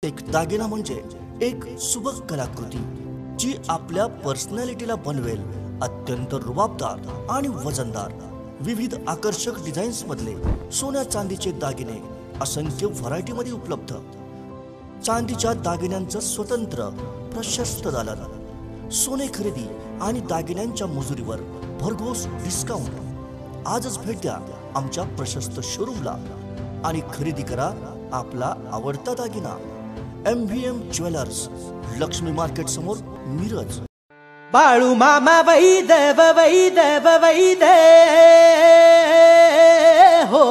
एक दागिना म्हणजे एक सुबक कलाकृती जी आपल्या पर्सनॅलिटीला बनवेल अत्यंत रुबाबदार आणि वजनदार। विविध आकर्षक डिझाईन्स मधले सोन्या चांदीचे दागिने असंख्य व्हरायटी मध्ये उपलब्ध। चांदीच्या दागिन्यांचं स्वतंत्र प्रशस्त दालन, सोने खरेदी आणि दागिन्यांच्या मजुरीवर भरघोस डिस्काउंट। आजच भेट द्या आमच्या प्रशस्त शोरूमला आणि खरेदी करा आपला आवडता दागिना। MVM ज्वेलर्स, लक्ष्मी मार्केट समोर, मिरज। बाळू मामा वैदव वैदव वैद हो,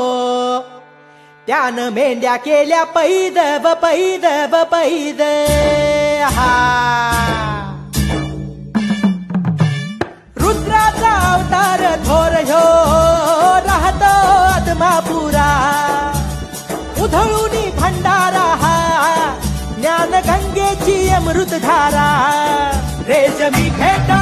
त्यानं मेंढ्या केल्या पैदव पैदव पैद। हा रुद्राचा अवतार थोर ह्यो राहतो आत्मापुरा, उधळूनी भंडारा हा ज्ञान गंगेची अमृतधारा। रेशमी फेटा